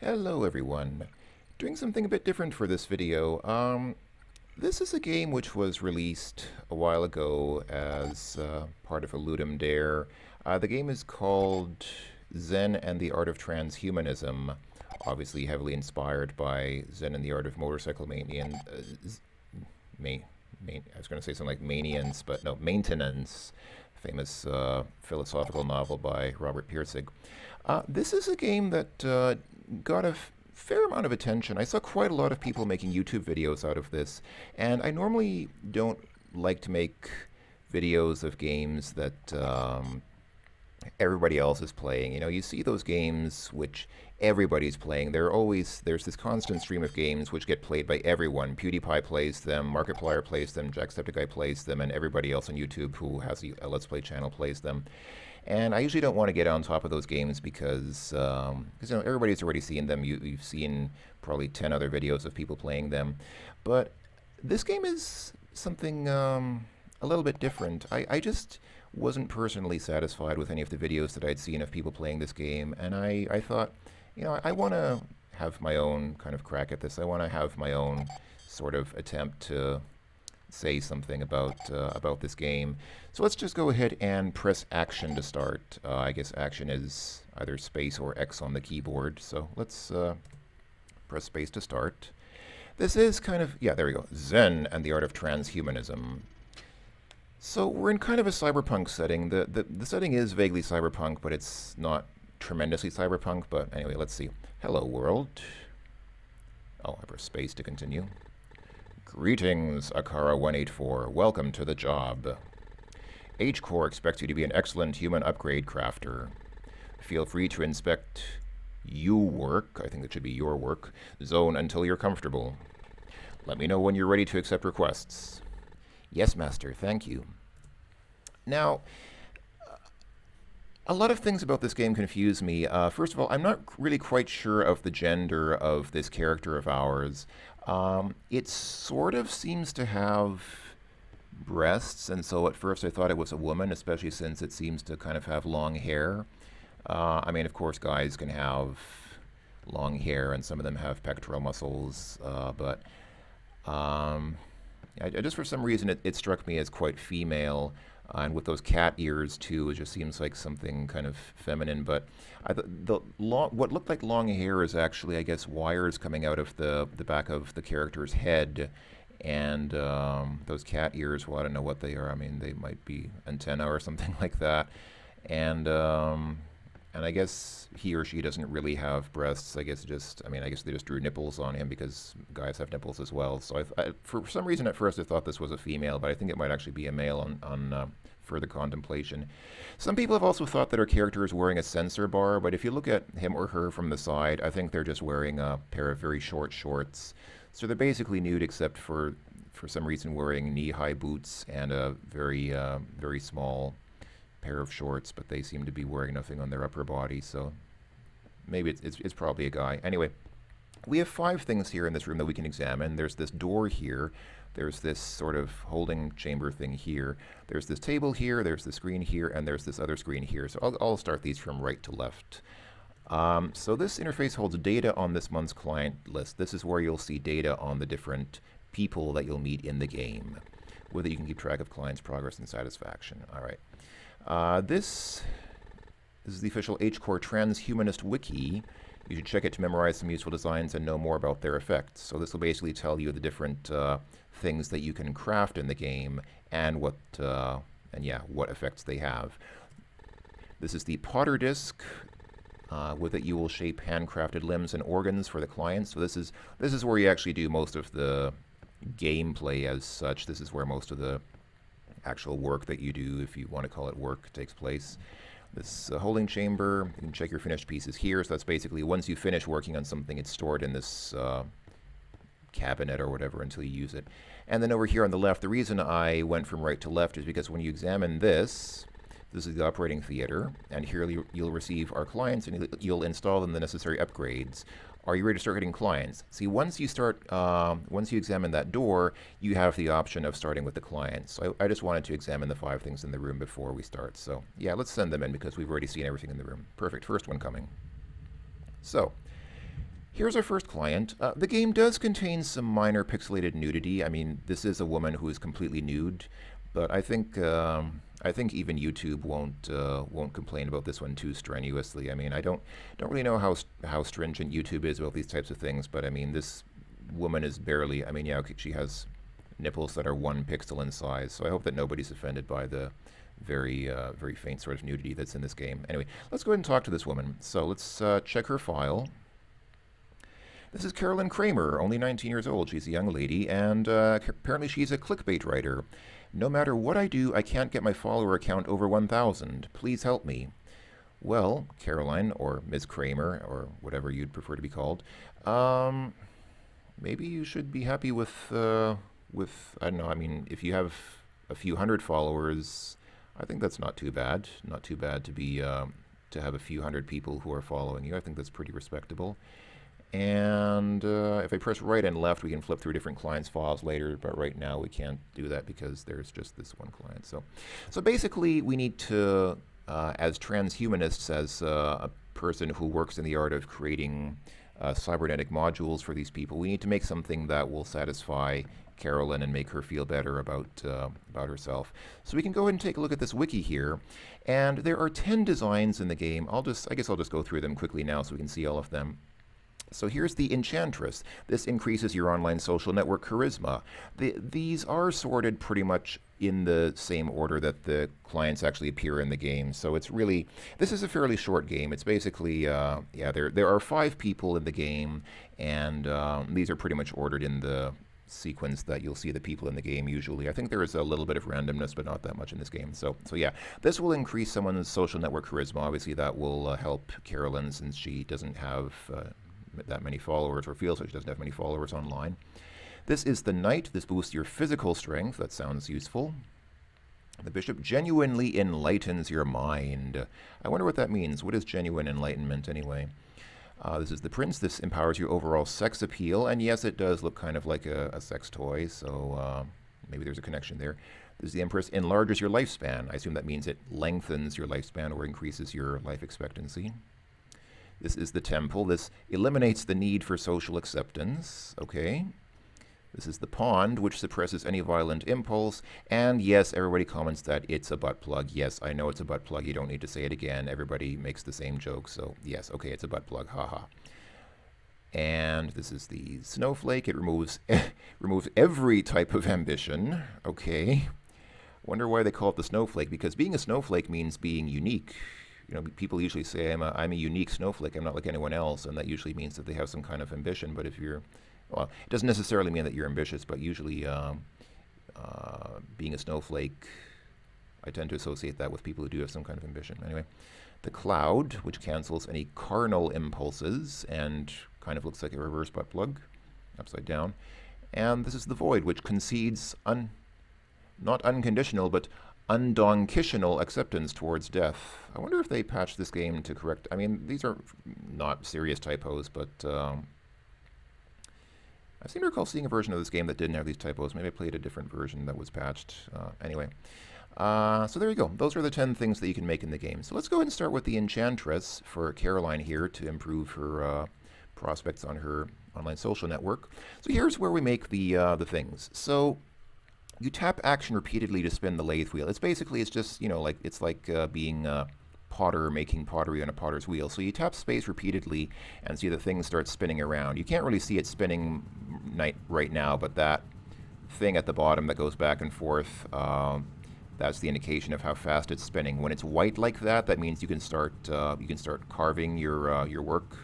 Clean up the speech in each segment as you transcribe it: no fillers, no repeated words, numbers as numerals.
Hello everyone. Doing something a bit different for this video. This is a game which was released a while ago as part of a Ludum Dare. The game is called Zen and the Art of Transhumanism, obviously heavily inspired by Zen and the Art of Motorcycle Maintenance. I was going to say something like Manians, but no, Maintenance, famous philosophical novel by Robert Pirsig. This is a game that got a fair amount of attention. I saw quite a lot of people making YouTube videos out of this, and I normally don't like to make videos of games that everybody else is playing. You know, you see those games which everybody's playing. There's this constant stream of games which get played by everyone. PewDiePie plays them, Markiplier plays them, Jacksepticeye plays them, and everybody else on YouTube who has a Let's Play channel plays them. And I usually don't want to get on top of those games because you know, everybody's already seen them. You've seen probably 10 other videos of people playing them. But this game is something a little bit different. I just wasn't personally satisfied with any of the videos that I'd seen of people playing this game. And I thought, you know, I want to have my own kind of crack at this. I want to have my own sort of attempt to say something about this game. So let's just go ahead and press action to start. I guess action is either space or X on the keyboard. So let's press space to start. This is kind of, yeah, there we go. Zen and the Art of Transhumanism. So we're in kind of a cyberpunk setting. The setting is vaguely cyberpunk, but it's not tremendously cyberpunk. But anyway, let's see. Hello, world. Oh, I press space to continue. Greetings, Akara 184. Welcome to the job. H-Core expects you to be an excellent human upgrade crafter. Feel free to inspect you work, I think it should be your work, zone until you're comfortable. Let me know when you're ready to accept requests. Yes, Master, thank you. Now, a lot of things about this game confuse me. First of all, I'm not really quite sure of the gender of this character of ours. It sort of seems to have breasts, and so at first I thought it was a woman, especially since it seems to kind of have long hair. I mean, of course, guys can have long hair, and some of them have pectoral muscles, but just for some reason it struck me as quite female. And with those cat ears too, it just seems like something kind of feminine. But what looked like long hair is actually, I guess, wires coming out of the back of the character's head. And those cat ears, well, I don't know what they are. I mean, they might be antenna or something like that. And I guess he or she doesn't really have breasts. I guess they just drew nipples on him because guys have nipples as well. So for some reason at first I thought this was a female, but I think it might actually be a male on further contemplation. Some people have also thought that our character is wearing a sensor bar, but if you look at him or her from the side, I think they're just wearing a pair of very short shorts. So they're basically nude except for some reason wearing knee-high boots and a very small pair of shorts, but they seem to be wearing nothing on their upper body, so maybe it's probably a guy. Anyway, we have 5 things here in this room that we can examine. There's this door here, there's this sort of holding chamber thing here, there's this table here, there's the screen here, and there's this other screen here. So I'll start these from right to left. So this interface holds data on this month's client list. This is where you'll see data on the different people that you'll meet in the game, whether you can keep track of clients' progress and satisfaction. All right. This is the official H-Core Transhumanist Wiki. You should check it to memorize some useful designs and know more about their effects. So this will basically tell you the different things that you can craft in the game and what effects they have. This is the Potter Disc. With it you will shape handcrafted limbs and organs for the clients. So this is where you actually do most of the gameplay as such. This is where most of the actual work that you do, if you want to call it work, takes place. This holding chamber, you can check your finished pieces here. So that's basically once you finish working on something, it's stored in this cabinet or whatever until you use it. And then over here on the left, the reason I went from right to left is because when you examine this is the operating theater, and here you'll receive our clients and you'll install them the necessary upgrades. Are you ready to start getting clients? See, once you examine that door, you have the option of starting with the clients. So I just wanted to examine the 5 things in the room before we start. So yeah, let's send them in because we've already seen everything in the room. Perfect, first one coming. So Here's our first client. The game does contain some minor pixelated nudity. I mean, this is a woman who is completely nude, but I think even YouTube won't complain about this one too strenuously. I mean, I don't really know how stringent YouTube is about these types of things, but I mean, this woman is barely. I mean, yeah, okay, she has nipples that are 1 pixel in size, so I hope that nobody's offended by the very faint sort of nudity that's in this game. Anyway, let's go ahead and talk to this woman. So let's check her file. This is Carolyn Kramer, only 19 years old. She's a young lady, and apparently she's a clickbait writer. No matter what I do, I can't get my follower count over 1,000. Please help me. Well, Caroline, or Ms. Kramer, or whatever you'd prefer to be called, maybe you should be happy with, I don't know, I mean, if you have a few hundred followers, I think that's not too bad. Not too bad to be, to have a few hundred people who are following you. I think that's pretty respectable. And if I press right and left, we can flip through different clients' files later, but right now we can't do that because there's just this one client. So basically, we need to, as transhumanists, as a person who works in the art of creating cybernetic modules for these people, we need to make something that will satisfy Carolyn and make her feel better about herself. So we can go ahead and take a look at this wiki here, and there are 10 designs in the game. I guess I'll just go through them quickly now so we can see all of them. So here's the Enchantress. This increases your online social network charisma. These are sorted pretty much in the same order that the clients actually appear in the game. So it's really, this is a fairly short game. It's basically, there are 5 people in the game, and these are pretty much ordered in the sequence that you'll see the people in the game usually. I think there is a little bit of randomness, but not that much in this game. So yeah, this will increase someone's social network charisma. Obviously, that will help Carolyn since she doesn't have that many followers, or feels like she doesn't have many followers online. This is the Knight. This boosts your physical strength. That sounds useful. The Bishop genuinely enlightens your mind. I wonder what that means. What is genuine enlightenment anyway? This is the Prince. This empowers your overall sex appeal, and yes, it does look kind of like a sex toy, so maybe there's a connection there. This is the Empress. Enlarges your lifespan. I assume that means it lengthens your lifespan or increases your life expectancy. This is the Temple. This eliminates the need for social acceptance. Okay. This is the Pond, which suppresses any violent impulse. And yes, everybody comments that it's a butt plug. Yes, I know it's a butt plug. You don't need to say it again. Everybody makes the same joke. So yes, okay, it's a butt plug. Haha. And this is the Snowflake. It removes every type of ambition. Okay. Wonder why they call it the Snowflake, because being a snowflake means being unique. You know, people usually say I'm a unique snowflake. I'm not like anyone else, and that usually means that they have some kind of ambition. But if you're, well, it doesn't necessarily mean that you're ambitious, but usually being a snowflake, I tend to associate that with people who do have some kind of ambition. Anyway, the Cloud, which cancels any carnal impulses and kind of looks like a reverse butt plug, upside down. And this is the Void, which concedes not unconditional, but undonkitional acceptance towards death. I wonder if they patched this game to correct. I mean, these are not serious typos, but I seem to recall seeing a version of this game that didn't have these typos. Maybe I played a different version that was patched. Anyway, so there you go. Those are the 10 things that you can make in the game. So let's go ahead and start with the Enchantress for Caroline here to improve her prospects on her online social network. So here's where we make the things. So you tap action repeatedly to spin the lathe wheel. It's just, you know, like it's like being a potter making pottery on a potter's wheel. So you tap space repeatedly and see the thing start spinning around. You can't really see it spinning right now, but that thing at the bottom that goes back and forth, that's the indication of how fast it's spinning. When it's white like that, that means you can start carving your work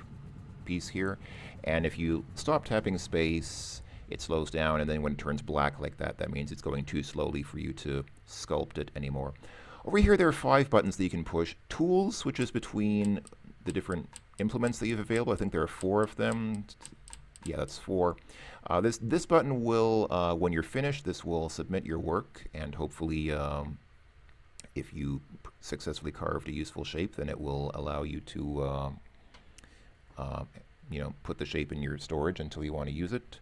piece here. And if you stop tapping space, it slows down, and then when it turns black like that, that means it's going too slowly for you to sculpt it anymore. Over here, there are 5 buttons that you can push. Tools switches between the different implements that you have available. I think there are 4 of them. Yeah, that's 4. This button will, when you're finished, this will submit your work, and hopefully, if you successfully carved a useful shape, then it will allow you to, put the shape in your storage until you want to use it.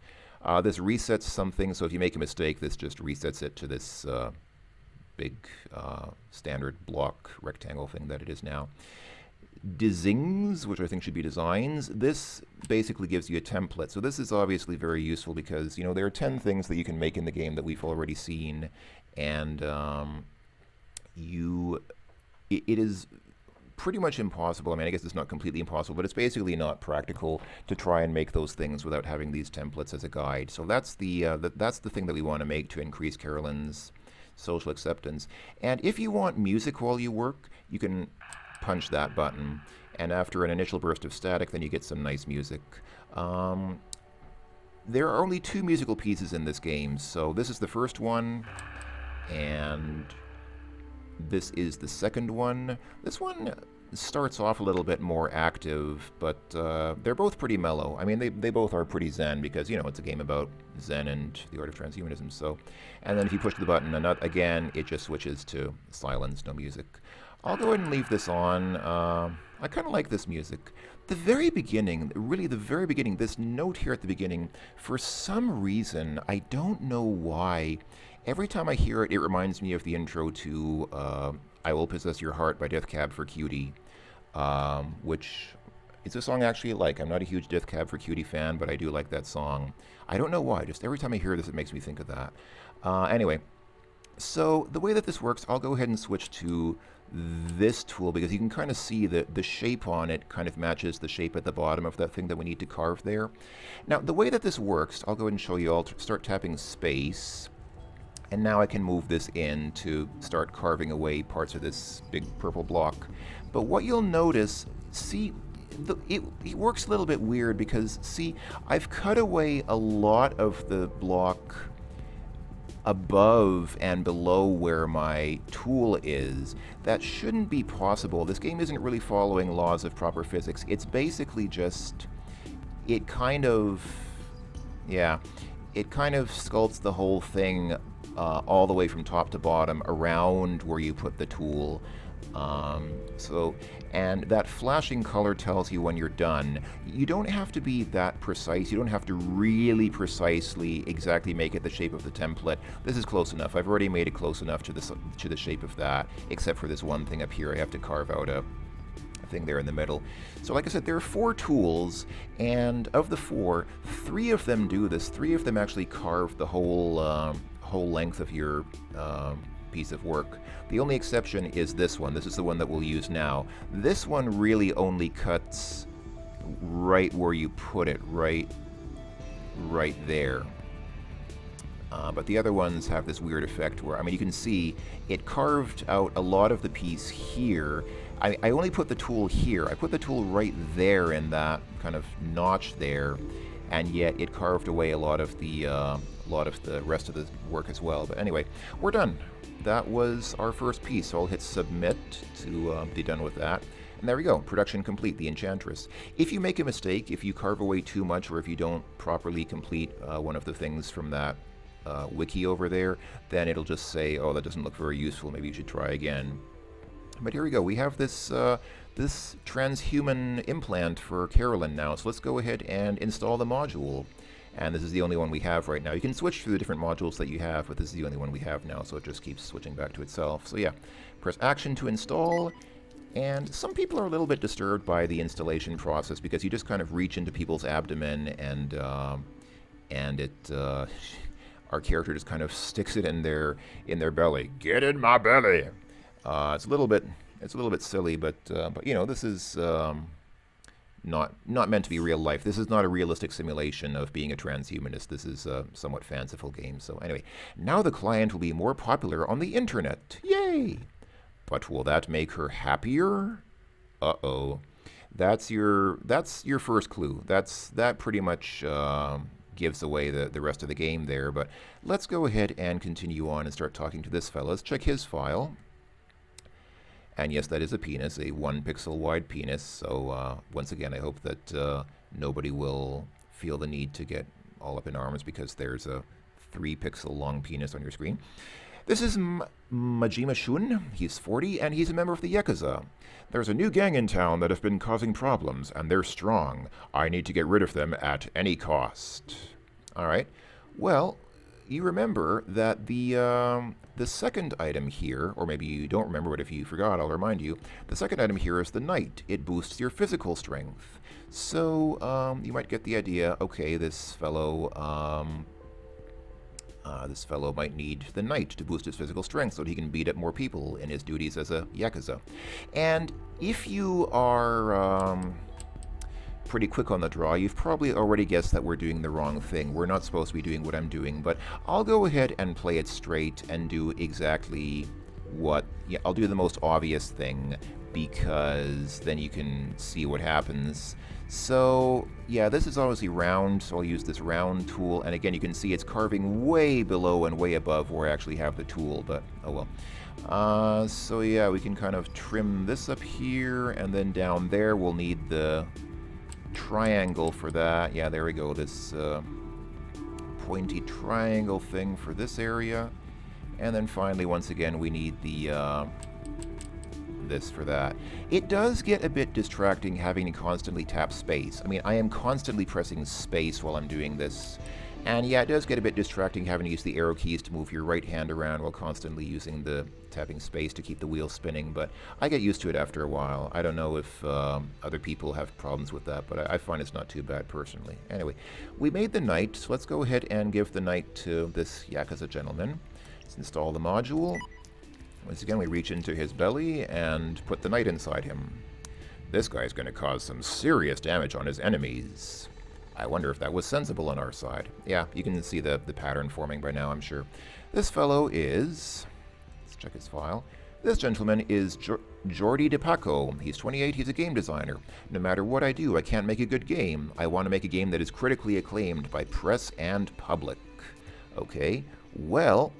This resets something, so if you make a mistake, this just resets it to this big standard block rectangle thing that it is now. designs, which I think should be designs. This basically gives you a template. So this is obviously very useful because, there are 10 things that you can make in the game that we've already seen. And it is pretty much impossible. I mean, I guess it's not completely impossible, but it's basically not practical to try and make those things without having these templates as a guide. So that's the thing that we want to make to increase Carolyn's social acceptance. And if you want music while you work, you can punch that button, and after an initial burst of static, then you get some nice music. There are only 2 musical pieces in this game, so this is the first one, and this is the second one. This one starts off a little bit more active, but they're both pretty mellow. I mean, they both are pretty zen because, it's a game about Zen and the art of transhumanism. So, and then if you push the button, again, it just switches to silence, no music. I'll go ahead and leave this on. I kind of like this music. The very beginning, this note here at the beginning, for some reason, I don't know why, every time I hear it, it reminds me of the intro to I Will Possess Your Heart by Death Cab for Cutie, which is a song I actually like. I'm not a huge Death Cab for Cutie fan, but I do like that song. I don't know why, just every time I hear this, it makes me think of that. Anyway, so the way that this works, I'll go ahead and switch to this tool because you can kind of see that the shape on it kind of matches the shape at the bottom of that thing that we need to carve there. Now, the way that this works, I'll go ahead and show you. I'll start tapping space, and now I can move this in to start carving away parts of this big purple block. But what you'll notice, see, it works a little bit weird because, see, I've cut away a lot of the block above and below where my tool is. That shouldn't be possible. This game isn't really following laws of proper physics. It's basically just, it kind of sculpts the whole thing all the way from top to bottom around where you put the tool. And that flashing color tells you when you're done. You don't have to be that precise. You don't have to really precisely exactly make it the shape of the template. This is close enough. I've already made it close enough to the shape of that, except for this one thing up here. I have to carve out a thing there in the middle. So like I said, there are 4 tools, and of the 4, 3 of them do this. 3 of them actually carve the whole length of your piece of work. The only exception is this one. This is the one that we'll use now. This one really only cuts right where you put it, right there. But the other ones have this weird effect where, I mean, you can see it carved out a lot of the piece here. I only put the tool here. I put the tool right there in that kind of notch there, and yet it carved away a lot of the rest of the work as well. But anyway, we're done. That was our first piece, so I'll hit submit to be done with that. And there we go, production complete, the Enchantress. If you make a mistake, if you carve away too much, or if you don't properly complete one of the things from that wiki over there, then it'll just say, oh, that doesn't look very useful, maybe you should try again. But here we go, we have this this transhuman implant for Carolyn now, so let's go ahead and install the module. And this is the only one we have right now. You can switch through the different modules that you have, but this is the only one we have now, so it just keeps switching back to itself. So yeah, press action to install. And some people are a little bit disturbed by the installation process because you just kind of reach into people's abdomen and our character just kind of sticks it in their belly. Get in my belly. It's a little bit silly, but this is not meant to be real life. This is not a realistic simulation of being a transhumanist. This is a somewhat fanciful game. So anyway, now the client will be more popular on the internet. Yay! But will that make her happier? Uh-oh. That's your first clue. That pretty much gives away the rest of the game there. But let's go ahead and continue on and start talking to this fella. Let's check his file. And yes, that is a penis, a 1 pixel wide penis. So once again, I hope that nobody will feel the need to get all up in arms because there's a 3 pixel long penis on your screen. This is Majima Shun. He's 40 and he's a member of the Yakuza. There's a new gang in town that have been causing problems and they're strong. I need to get rid of them at any cost. All right. Well, you remember that the second item here, or maybe you don't remember, but if you forgot, I'll remind you. The second item here is the knight. It boosts your physical strength. So you might get the idea. Okay, this fellow might need the knight to boost his physical strength so that he can beat up more people in his duties as a Yakuza. And if you are pretty quick on the draw, you've probably already guessed that we're doing the wrong thing. We're not supposed to be doing what I'm doing, but I'll go ahead and play it straight and do exactly what... Yeah, I'll do the most obvious thing, because then you can see what happens. So, yeah, this is obviously round, so I'll use this round tool, and again, you can see it's carving way below and way above where I actually have the tool, but oh well. So yeah, we can kind of trim this up here, and then down there we'll need the triangle for that. Yeah, there we go, this pointy triangle thing for this area. And then finally, once again, we need the this for that. It does get a bit distracting having to constantly tap space. I mean, I am constantly pressing space while I'm doing this. And yeah, it does get a bit distracting having to use the arrow keys to move your right hand around while constantly using the tapping space to keep the wheel spinning, but I get used to it after a while. I don't know if other people have problems with that, but I find it's not too bad personally. Anyway, we made the knight, so let's go ahead and give the knight to this Yakuza gentleman. Let's install the module. Once again, we reach into his belly and put the knight inside him. This guy's going to cause some serious damage on his enemies. I wonder if that was sensible on our side. Yeah, you can see the pattern forming by now, I'm sure. This fellow is... Let's check his file. This gentleman is Jordy DePaco. He's 28, he's a game designer. No matter what I do, I can't make a good game. I want to make a game that is critically acclaimed by press and public. Okay, well...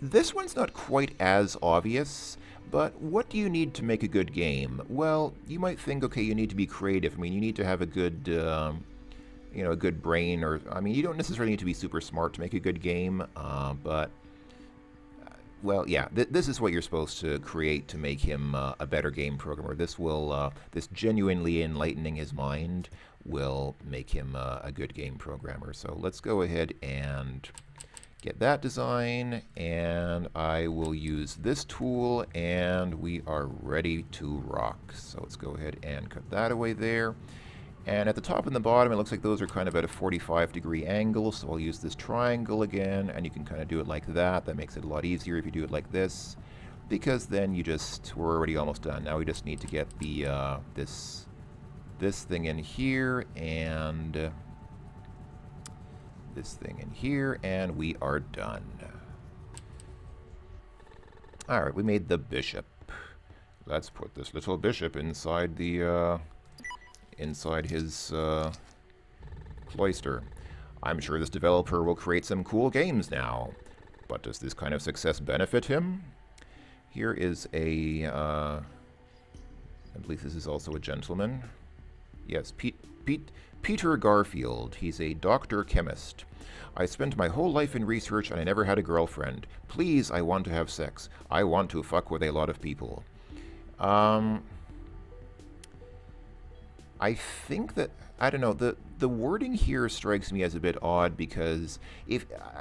This one's not quite as obvious, but what do you need to make a good game? Well, you might think, okay, you need to be creative. I mean, you need to have a good, a good brain, or, I mean, you don't necessarily need to be super smart to make a good game, but, well, yeah, this is what you're supposed to create to make him a better game programmer. This will, this genuinely enlightening his mind will make him a good game programmer. So let's go ahead and get that design, and I will use this tool, and we are ready to rock. So let's go ahead and cut that away there. And at the top and the bottom, it looks like those are kind of at a 45-degree angle, so I'll use this triangle again, and you can kind of do it like that. That makes it a lot easier if you do it like this, because then we're already almost done. Now we just need to get the this thing in here, and this thing in here, and we are done. Alright, we made the bishop. Let's put this little bishop inside the inside his cloister. I'm sure this developer will create some cool games now, but does this kind of success benefit him? Here is a I believe this is also a gentleman. Yes, Peter Garfield. He's a doctor chemist. I spent my whole life in research and I never had a girlfriend. Please, I want to have sex. I want to fuck with a lot of people. I think that, I don't know, the wording here strikes me as a bit odd, because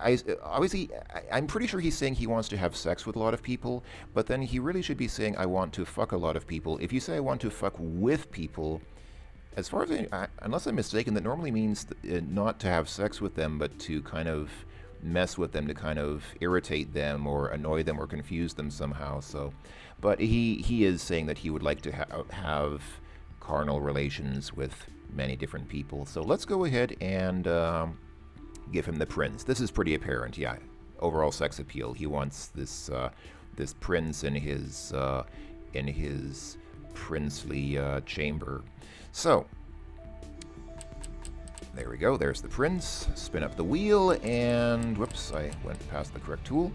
I'm pretty sure he's saying he wants to have sex with a lot of people, but then he really should be saying I want to fuck a lot of people. If you say I want to fuck with people, as far as unless I'm mistaken, that normally means not to have sex with them, but to kind of mess with them, to kind of irritate them or annoy them or confuse them somehow. So, but he is saying that he would like to have carnal relations with many different people. So let's go ahead and give him the prince. This is pretty apparent, yeah. Overall sex appeal. He wants this this prince in his princely chamber. So, there we go, there's the prince. Spin up the wheel, and whoops, I went past the correct tool.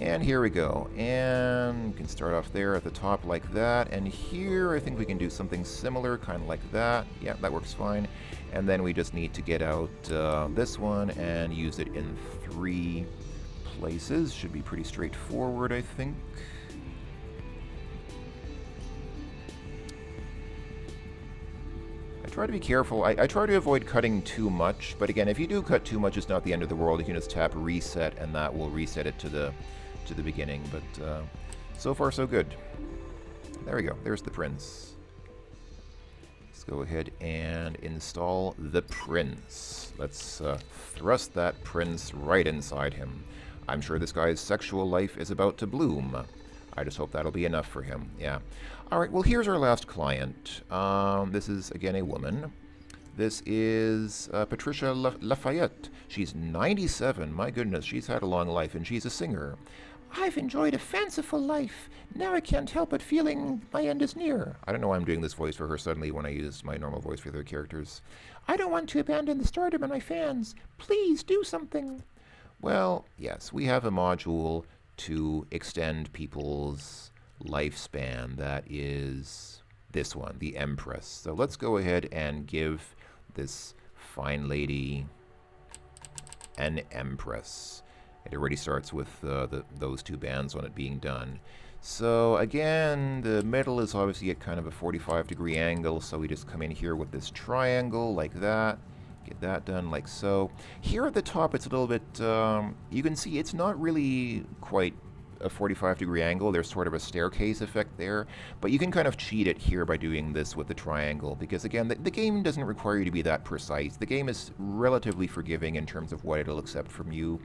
And here we go, and we can start off there at the top like that, and here I think we can do something similar, kind of like that. Yeah, that works fine. And then we just need to get out this one and use it in 3 places. Should be pretty straightforward, I think. Try to be careful. I try to avoid cutting too much, but again, if you do cut too much, it's not the end of the world. You can just tap reset, and that will reset it to the beginning. But so far, so good. There we go. There's the prince. Let's go ahead and install the prince. Let's thrust that prince right inside him. I'm sure this guy's sexual life is about to bloom. I just hope that'll be enough for him. Yeah. All right, well, here's our last client. This is, again, a woman. This is Patricia Lafayette. She's 97. My goodness, she's had a long life, and she's a singer. I've enjoyed a fanciful life. Now I can't help but feeling my end is near. I don't know why I'm doing this voice for her suddenly when I used my normal voice for the other characters. I don't want to abandon the stardom and my fans. Please do something. Well, yes, we have a module to extend people's lifespan. That is this one, the Empress. So let's go ahead and give this fine lady an Empress. It already starts with those two bands on it being done. So again, the middle is obviously at kind of a 45-degree angle, so we just come in here with this triangle like that. Get that done like so. Here at the top, it's a little bit, you can see it's not really quite a 45-degree angle. There's sort of a staircase effect there, but you can kind of cheat it here by doing this with the triangle, because again, the game doesn't require you to be that precise. The game is relatively forgiving in terms of what it'll accept from you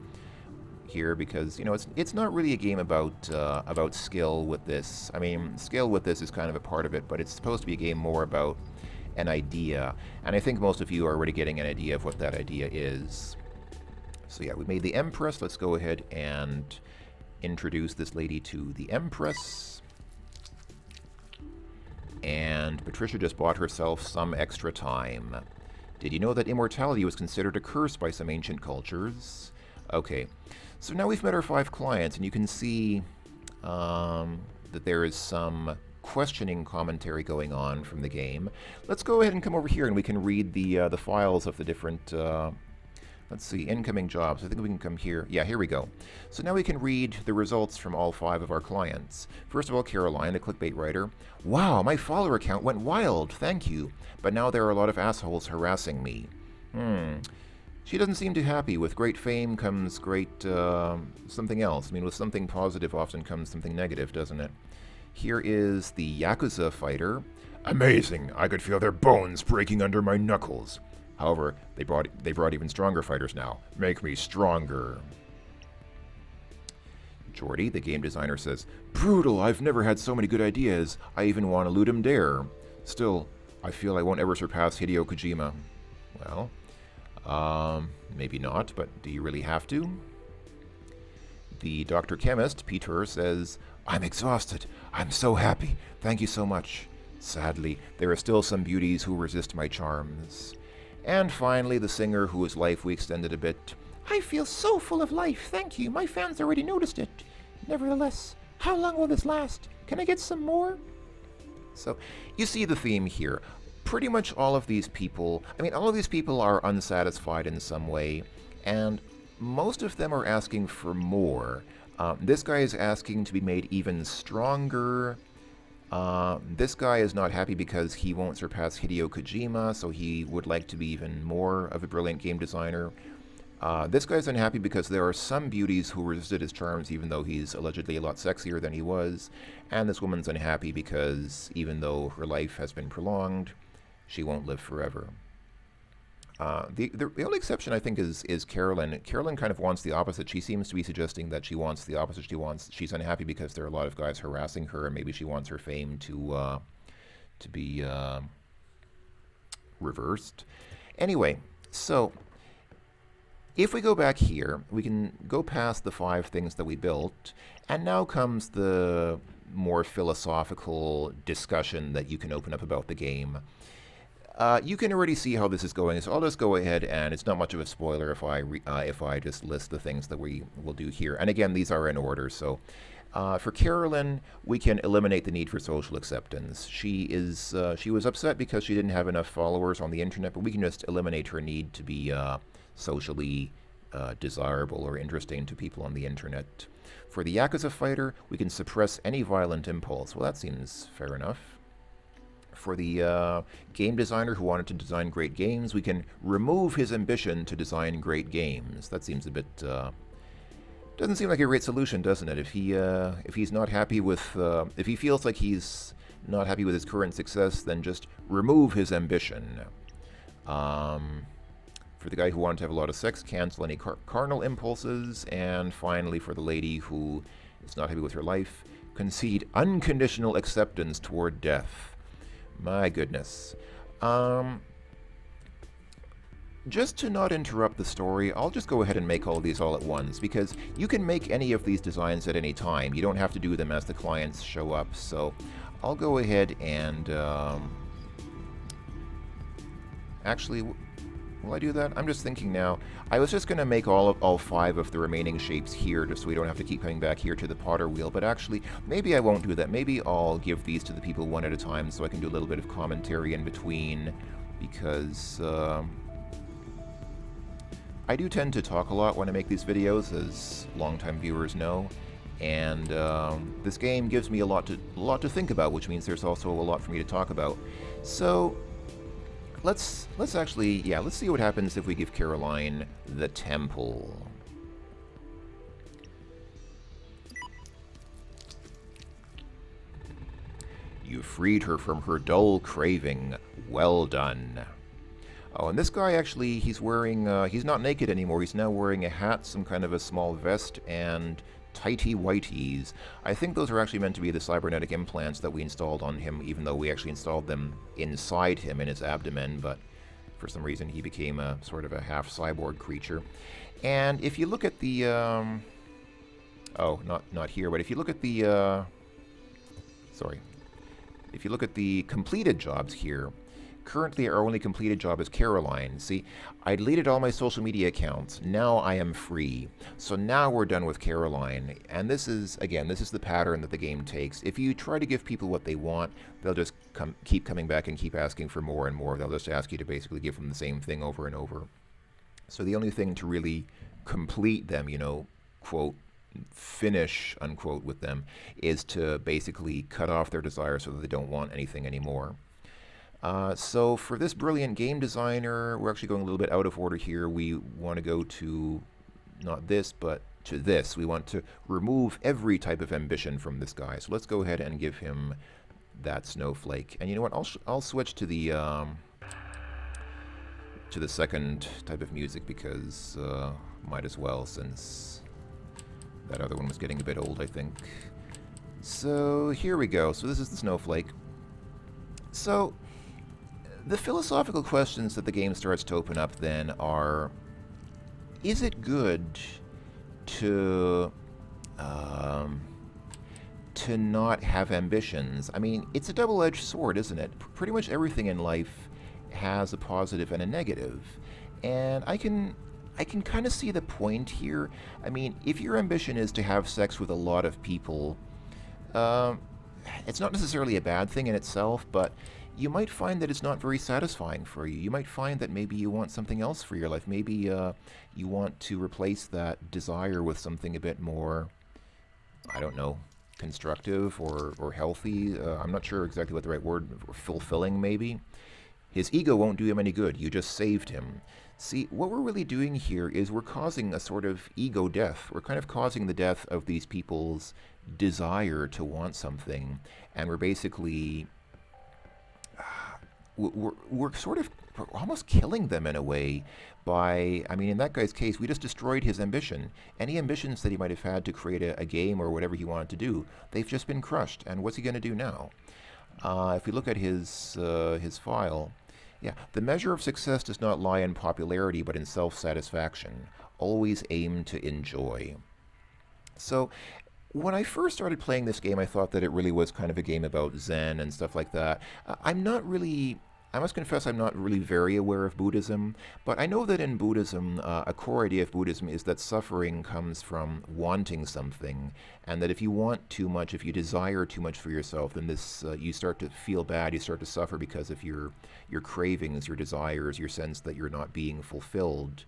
here, because you know it's not really a game about skill with this. I mean, skill with this is kind of a part of it, but it's supposed to be a game more about an idea, and I think most of you are already getting an idea of what that idea is. So yeah, we made the Empress. Let's go ahead and introduce this lady to the Empress. And Patricia just bought herself some extra time. Did you know that immortality was considered a curse by some ancient cultures? Okay, so now we've met our 5 clients, and you can see that there is some questioning commentary going on from the game. Let's go ahead and come over here, and we can read the files of the different. Let's see, incoming jobs. I think we can come here. Yeah, here we go. So now we can read the results from all 5 of our clients. First of all, Caroline, the clickbait writer. Wow, my follower count went wild. Thank you. But now there are a lot of assholes harassing me. She doesn't seem too happy. With great fame comes great something else. I mean, with something positive often comes something negative, doesn't it? Here is the Yakuza fighter. Amazing! I could feel their bones breaking under my knuckles. However, they brought even stronger fighters now. Make me stronger. Jordy, the game designer, says, brutal! I've never had so many good ideas. I even want to Ludum Dare. Still, I feel I won't ever surpass Hideo Kojima. Well, maybe not, but do you really have to? The Dr. Chemist, Peter, says, I'm exhausted. I'm so happy. Thank you so much. Sadly, there are still some beauties who resist my charms. And finally, the singer whose life we extended a bit. I feel so full of life, thank you. My fans already noticed it. Nevertheless, how long will this last? Can I get some more? So, you see the theme here. Pretty much all of these people, all of these people are unsatisfied in some way, and most of them are asking for more. This guy is asking to be made even stronger. This guy is not happy because he won't surpass Hideo Kojima, so he would like to be even more of a brilliant game designer. This guy's unhappy because there are some beauties who resisted his charms even though he's allegedly a lot sexier than he was. And this woman's unhappy because even though her life has been prolonged, she won't live forever. The only exception, I think, is Carolyn. Carolyn kind of wants the opposite. She seems to be suggesting that she wants the opposite. She's unhappy because there are a lot of guys harassing her, and maybe she wants her fame to be reversed. Anyway, so if we go back here, we can go past the 5 things that we built, and now comes the more philosophical discussion that you can open up about the game. You can already see how this is going, so I'll just go ahead, and it's not much of a spoiler if I just list the things that we will do here. And again, these are in order. So for Carolyn, we can eliminate the need for social acceptance. She was upset because she didn't have enough followers on the internet, but we can just eliminate her need to be socially desirable or interesting to people on the internet. For the Yakuza fighter, we can suppress any violent impulse. Well, that seems fair enough. for the game designer who wanted to design great games, we can remove his ambition to design great games. That seems a bit doesn't seem like a great solution, doesn't it? If he's not happy with if he feels like he's not happy with his current success, then just remove his ambition. For the guy who wanted to have a lot of sex, cancel any carnal impulses. And finally, for the lady who is not happy with her life, concede unconditional acceptance toward death. My goodness. Just to not interrupt the story, I'll just go ahead and make all of these all at once, because you can make any of these designs at any time. You don't have to do them as the clients show up. So I'll go ahead and actually, will I do that? I'm just thinking now. I was just going to make all 5 of the remaining shapes here, just so we don't have to keep coming back here to the potter wheel. But actually, maybe I won't do that. Maybe I'll give these to the people one at a time, so I can do a little bit of commentary in between, because I do tend to talk a lot when I make these videos, as longtime viewers know. And this game gives me a lot to think about, which means there's also a lot for me to talk about. So let's see what happens if we give Caroline the temple. You freed her from her dull craving. Well done. Oh, and this guy actually, he's wearing, he's not naked anymore. He's now wearing a hat, some kind of a small vest, and tighty whities. I think those are actually meant to be the cybernetic implants that we installed on him, even though we actually installed them inside him in his abdomen, but for some reason he became a sort of a half cyborg creature. And if you look at the oh, not here, but if you look at the if you look at the completed jobs here, currently our only completed job is Caroline. See, I deleted all my social media accounts. Now I am free. So now we're done with Caroline. And this is, again, this is the pattern that the game takes. If you try to give people what they want, they'll just keep coming back and keep asking for more and more. They'll just ask you to basically give them the same thing over and over. So the only thing to really complete them, you know, quote, finish, unquote, with them, is to basically cut off their desire so that they don't want anything anymore. So for this brilliant game designer, we're actually going a little bit out of order here. We want to go to, not this, but to this. We want to remove every type of ambition from this guy. So let's go ahead and give him that snowflake. And you know what? I'll switch to the second type of music, because might as well, since that other one was getting a bit old, I think. So here we go. So this is the snowflake. So the philosophical questions that the game starts to open up then are, is it good to not have ambitions? I mean, it's a double-edged sword, isn't it? Pretty much everything in life has a positive and a negative. And I can kind of see the point here. I mean, if your ambition is to have sex with a lot of people, it's not necessarily a bad thing in itself, but you might find that it's not very satisfying for you. You might find that maybe you want something else for your life. Maybe you want to replace that desire with something a bit more, I don't know, constructive or healthy. I'm not sure exactly what the right word, fulfilling maybe. His ego won't do him any good. You just saved him. See, what we're really doing here is we're causing a sort of ego death. We're kind of causing the death of these people's desire to want something, and we're basically we're sort of almost killing them in a way by, I mean, in that guy's case, we just destroyed his ambition. Any ambitions that he might have had to create a game or whatever he wanted to do, they've just been crushed. And what's he going to do now? If we look at his file, yeah, the measure of success does not lie in popularity, but in self-satisfaction. Always aim to enjoy. So when I first started playing this game, I thought that it really was kind of a game about Zen and stuff like that. I must confess I'm not really very aware of Buddhism, but I know that in Buddhism, a core idea of Buddhism is that suffering comes from wanting something, and that if you want too much, if you desire too much for yourself, then this you start to feel bad, you start to suffer because of your cravings, your desires, your sense that you're not being fulfilled.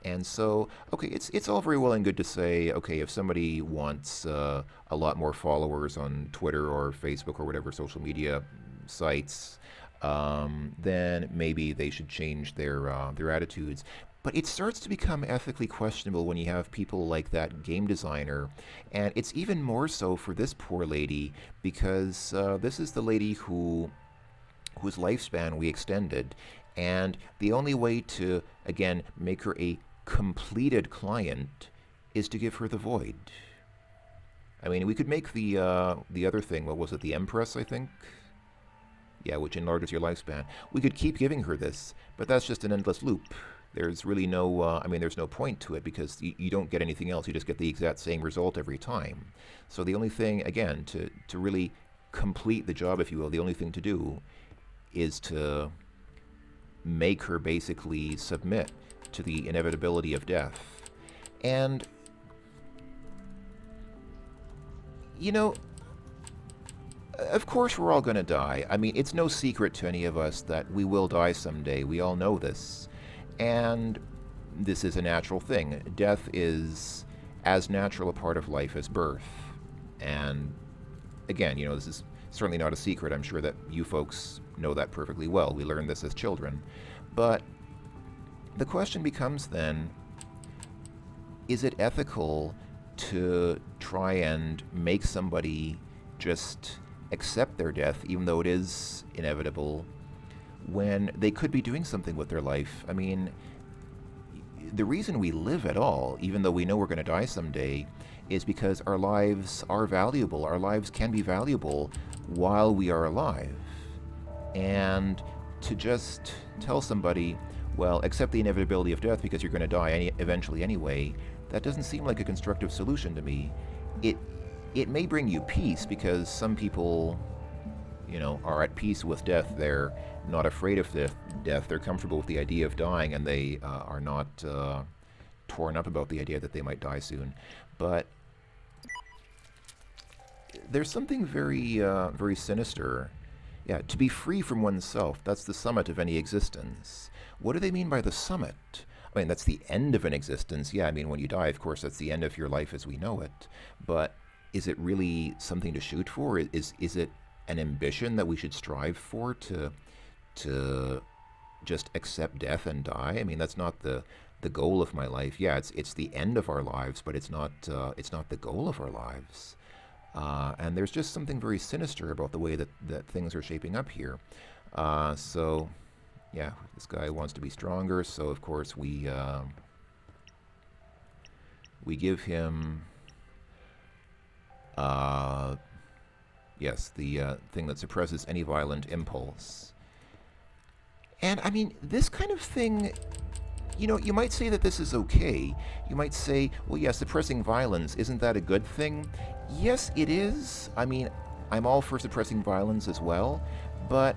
And so, okay, it's all very well and good to say, okay, if somebody wants a lot more followers on Twitter or Facebook or whatever social media sites, then maybe they should change their attitudes. But it starts to become ethically questionable when you have people like that game designer, and it's even more so for this poor lady because this is the lady whose lifespan we extended, and the only way to again make her a completed client is to give her the void. I mean, we could make the other thing. What was it? The Empress, I think. Yeah, which enlarges your lifespan. We could keep giving her this, but that's just an endless loop. There's really no, I mean, there's no point to it because you don't get anything else. You just get the exact same result every time. So the only thing, again, to really complete the job, if you will, the only thing to do is to make her basically submit to the inevitability of death. And, you know, of course we're all going to die. I mean, it's no secret to any of us that we will die someday. We all know this. And this is a natural thing. Death is as natural a part of life as birth. And again, you know, this is certainly not a secret. I'm sure that you folks know that perfectly well. We learned this as children. But the question becomes then, is it ethical to try and make somebody just accept their death, even though it is inevitable, when they could be doing something with their life? I mean, the reason we live at all, even though we know we're going to die someday, is because our lives are valuable. Our lives can be valuable while we are alive. And to just tell somebody, well, accept the inevitability of death because you're going to die eventually anyway, that doesn't seem like a constructive solution to me. It may bring you peace because some people, you know, are at peace with death. They're not afraid of death. They're comfortable with the idea of dying, and they are not torn up about the idea that they might die soon. But there's something very, very sinister. Yeah, to be free from oneself, that's the summit of any existence. What do they mean by the summit? I mean, that's the end of an existence. Yeah, I mean, when you die, of course, that's the end of your life as we know it. But is it really something to shoot for? Is it an ambition that we should strive for to just accept death and die? I mean, that's not the goal of my life. Yeah, it's the end of our lives, but it's not the goal of our lives. And there's just something very sinister about the way that things are shaping up here. So, yeah, this guy wants to be stronger, so of course we give him, yes, the thing that suppresses any violent impulse. And I mean, this kind of thing, you know, you might say that this is okay. You might say, well, yeah, suppressing violence, isn't that a good thing? Yes, it is. I mean, I'm all for suppressing violence as well, but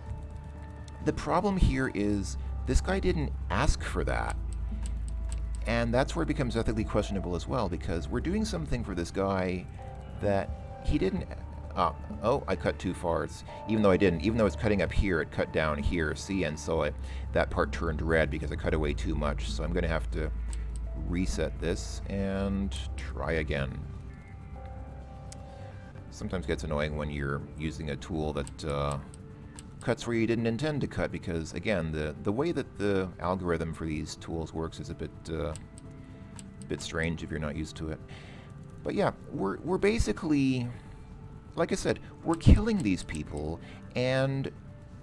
the problem here is this guy didn't ask for that. And that's where it becomes ethically questionable as well, because we're doing something for this guy that he didn't. Oh, I cut too far. Even though I didn't. Even though it's cutting up here, it cut down here. See, and so that part turned red because I cut away too much. So I'm going to have to reset this and try again. Sometimes it gets annoying when you're using a tool that cuts where you didn't intend to cut, because again, the way that the algorithm for these tools works is a bit strange if you're not used to it. But yeah, we're basically, like I said, we're killing these people, and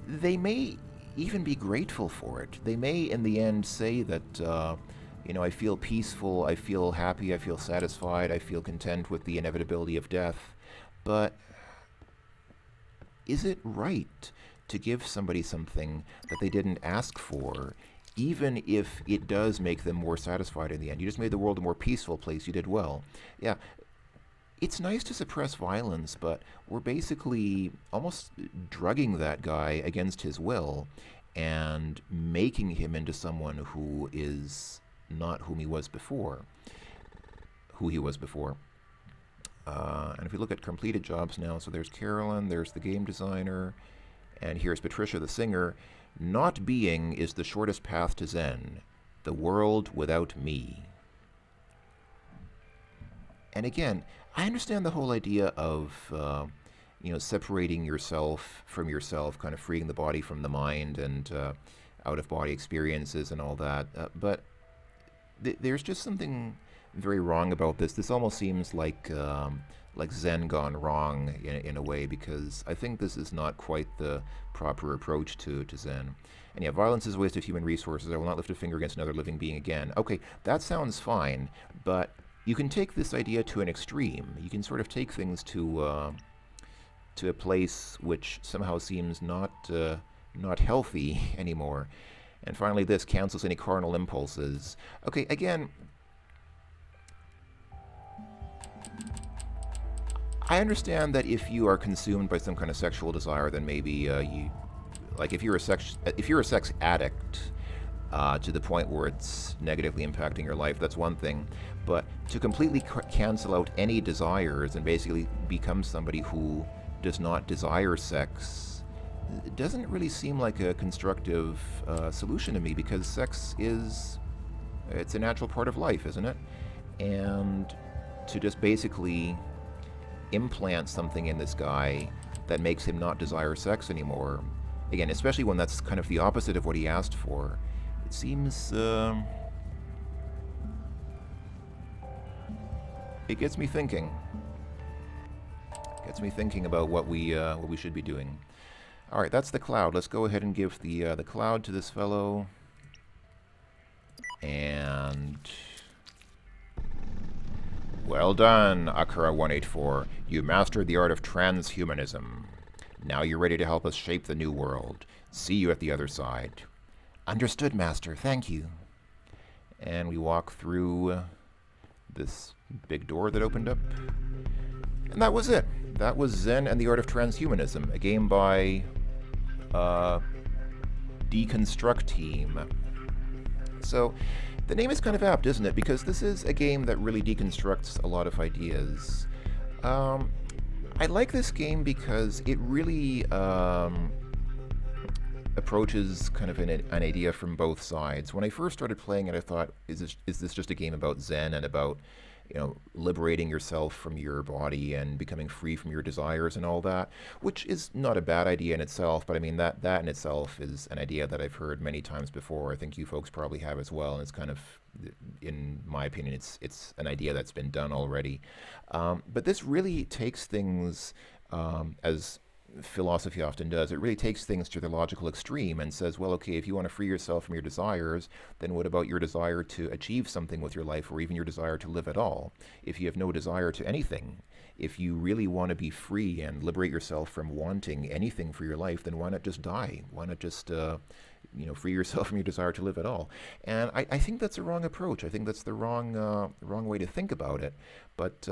they may even be grateful for it. They may, in the end, say that, you know, I feel peaceful, I feel happy, I feel satisfied, I feel content with the inevitability of death. But is it right to give somebody something that they didn't ask for, even if it does make them more satisfied in the end? You just made the world a more peaceful place. You did well. Yeah. It's nice to suppress violence, but we're basically almost drugging that guy against his will and making him into someone who is not who he was before. And if we look at completed jobs now, so there's Carolyn, there's the game designer, and here's Patricia the singer. Not being is the shortest path to Zen, the world without me. And again, I understand the whole idea of separating yourself from yourself, kind of freeing the body from the mind, and out of body experiences and all that. But there's just something very wrong about this. This almost seems like Zen gone wrong in a way, because I think this is not quite the proper approach to Zen. And yeah, violence is a waste of human resources. I will not lift a finger against another living being again. Okay, that sounds fine, but you can take this idea to an extreme. You can sort of take things to a place which somehow seems not healthy anymore. And finally, this cancels any carnal impulses. Okay, again, I understand that if you are consumed by some kind of sexual desire, then maybe you, like if you're a sex addict to the point where it's negatively impacting your life, that's one thing. But to completely cancel out any desires and basically become somebody who does not desire sex, it doesn't really seem like a constructive solution to me, because sex it's a natural part of life, isn't it? And to just basically implant something in this guy that makes him not desire sex anymore, again, especially when that's kind of the opposite of what he asked for, it seems it gets me thinking. Gets me thinking about what we should be doing. All right, that's the cloud. Let's go ahead and give the cloud to this fellow. And well done, Akira 184. You mastered the art of transhumanism. Now you're ready to help us shape the new world. See you at the other side. Understood, Master. Thank you. And we walk through this big door that opened up. And that was it. That was Zen and the Art of Transhumanism, a game by Deconstruct Team. So the name is kind of apt, isn't it? Because this is a game that really deconstructs a lot of ideas. I like this game because it really approaches kind of an idea from both sides. When I first started playing it, I thought, is this just a game about Zen and about liberating yourself from your body and becoming free from your desires and all that, which is not a bad idea in itself, but I mean, that in itself is an idea that I've heard many times before. I think you folks probably have as well, and it's kind of, in my opinion, it's an idea that's been done already. But this really takes things, as philosophy often does, it really takes things to the logical extreme and says, well, okay, if you want to free yourself from your desires, then what about your desire to achieve something with your life, or even your desire to live at all? If you have no desire to anything, if you really want to be free and liberate yourself from wanting anything for your life, then why not just die? Why not just free yourself from your desire to live at all? And I think that's a wrong approach. I think that's the wrong way to think about it. But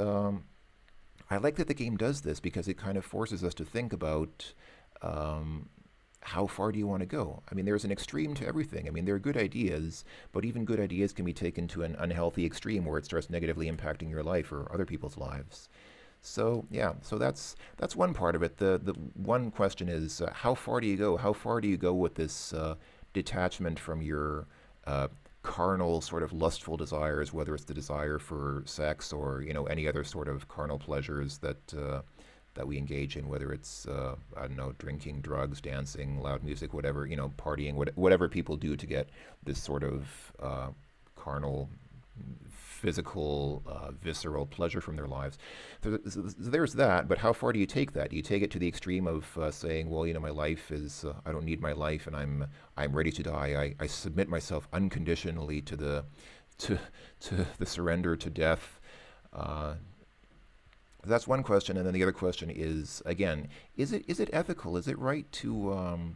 I like that the game does this, because it kind of forces us to think about how far do you want to go? I mean, there's an extreme to everything. I mean, there are good ideas, but even good ideas can be taken to an unhealthy extreme where it starts negatively impacting your life or other people's lives. So yeah, so that's one part of it. The one question is, how far do you go? How far do you go with this detachment from your carnal sort of lustful desires, whether it's the desire for sex or any other sort of carnal pleasures that we engage in, whether it's I don't know, drinking, drugs, dancing, loud music, whatever, partying, whatever people do to get this sort of carnal, physical, visceral pleasure from their lives. There's that, but how far do you take that? Do you take it to the extreme of saying, well, my life is, I don't need my life, and I'm ready to die. I submit myself unconditionally to the surrender to death. That's one question, and then the other question is, again, is it ethical? Is it right to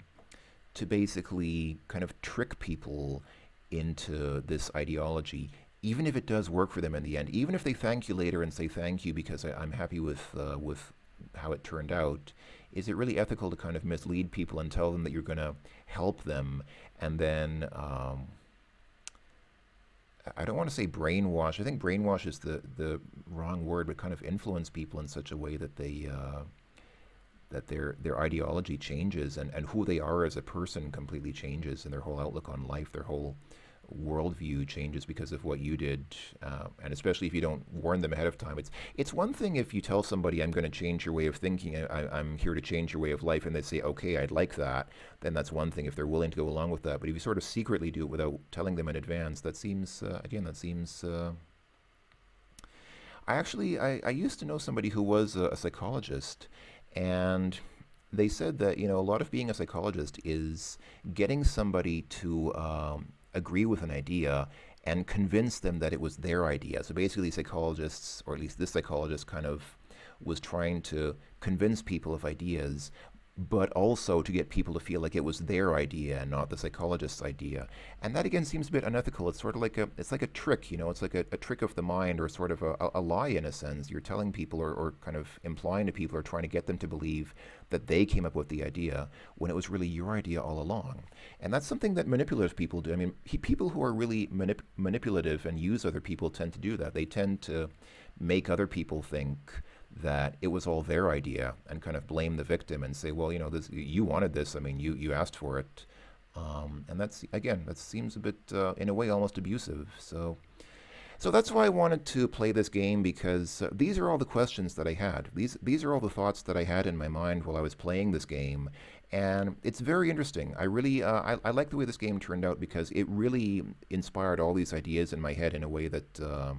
basically kind of trick people into this ideology, even if it does work for them in the end, even if they thank you later and say thank you because I'm happy with how it turned out? Is it really ethical to kind of mislead people and tell them that you're going to help them, and then I don't want to say brainwash. I think brainwash is the wrong word, but kind of influence people in such a way that they that their ideology changes and who they are as a person completely changes, and their whole outlook on life, their whole worldview changes because of what you did, and especially if you don't warn them ahead of time. It's one thing if you tell somebody, I'm going to change your way of thinking, I'm here to change your way of life, and they say, okay, I'd like that, then that's one thing if they're willing to go along with that. But if you sort of secretly do it without telling them in advance, that seems, again, that seems... I used to know somebody who was a psychologist, and they said that, a lot of being a psychologist is getting somebody to agree with an idea and convince them that it was their idea. So basically, psychologists, or at least this psychologist, kind of was trying to convince people of ideas, but also to get people to feel like it was their idea and not the psychologist's idea. And that again seems a bit unethical. It's sort of like it's like a trick, it's like a trick of the mind, or sort of a lie in a sense. You're telling people, or kind of implying to people, or trying to get them to believe that they came up with the idea when it was really your idea all along. And that's something that manipulative people do. I mean, people who are really manipulative and use other people tend to do that. They tend to make other people think that it was all their idea and kind of blame the victim and say, well, this, you wanted this. I mean, you asked for it. And that's, again, that seems a bit, in a way, almost abusive. So that's why I wanted to play this game, because these are all the questions that I had. These are all the thoughts that I had in my mind while I was playing this game. And it's very interesting. I really, I like the way this game turned out, because it really inspired all these ideas in my head in a way that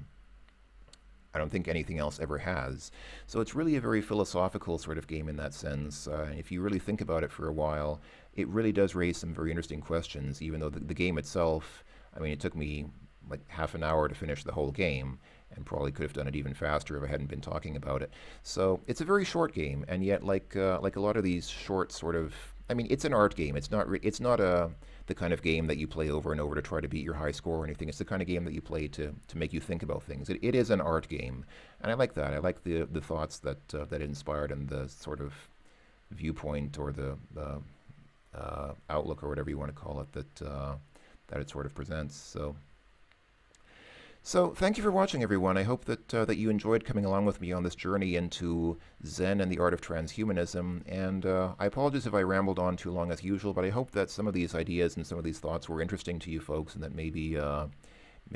I don't think anything else ever has. So it's really a very philosophical sort of game in that sense. If you really think about it for a while, it really does raise some very interesting questions, even though the game itself, I mean, it took me like half an hour to finish the whole game, and probably could have done it even faster if I hadn't been talking about it. So it's a very short game, and yet like a lot of these short sort of, I mean, it's an art game. It's not the kind of game that you play over and over to try to beat your high score or anything. It's the kind of game that you play to make you think about things. It is an art game, and I like that. I like the thoughts that it inspired, and the sort of viewpoint, or the outlook, or whatever you want to call it, that it sort of presents. So thank you for watching, everyone. I hope that you enjoyed coming along with me on this journey into Zen and the art of transhumanism. And I apologize if I rambled on too long as usual, but I hope that some of these ideas and some of these thoughts were interesting to you folks, and that maybe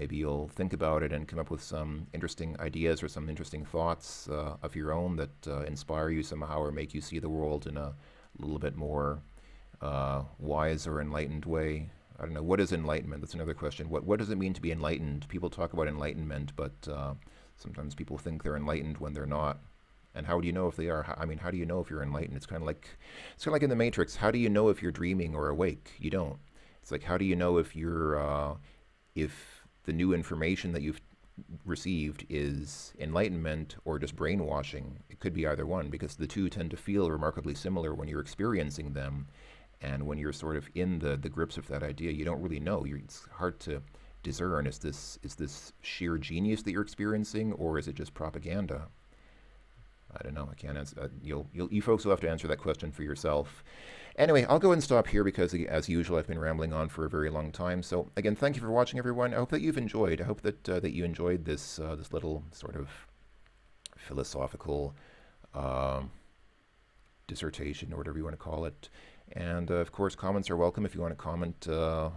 you'll think about it and come up with some interesting ideas or some interesting thoughts of your own that inspire you somehow, or make you see the world in a little bit more wise or enlightened way. I don't know, what is enlightenment? That's another question. What does it mean to be enlightened? People talk about enlightenment, but sometimes people think they're enlightened when they're not. And how do you know if they are? I mean, how do you know if you're enlightened? It's kind of like in the Matrix. How do you know if you're dreaming or awake? You don't. It's like, how do you know if if the new information that you've received is enlightenment or just brainwashing? It could be either one, because the two tend to feel remarkably similar when you're experiencing them. And when you're sort of in the grips of that idea, you don't really know. It's hard to discern. Is this sheer genius that you're experiencing, or is it just propaganda? I don't know. I can't answer. You folks will have to answer that question for yourself. Anyway, I'll go and stop here, because, as usual, I've been rambling on for a very long time. So again, thank you for watching, everyone. I hope that you've enjoyed. I hope that you enjoyed this little sort of philosophical dissertation, or whatever you want to call it. And of course, comments are welcome. If you want to comment,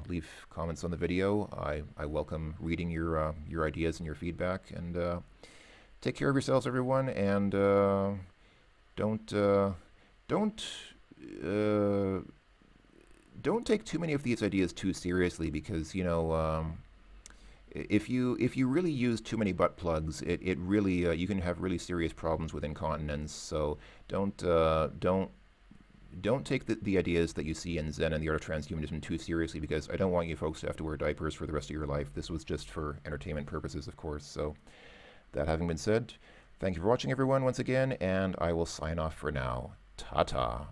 leave comments on the video. I welcome reading your ideas and your feedback. And take care of yourselves, everyone. And don't take too many of these ideas too seriously, because if you really use too many butt plugs, it really you can have really serious problems with incontinence. So don't take the ideas that you see in Zen and the art of transhumanism too seriously, because I don't want you folks to have to wear diapers for the rest of your life. This was just for entertainment purposes, of course. So that having been said, thank you for watching, everyone, once again, and I will sign off for now. Ta-ta.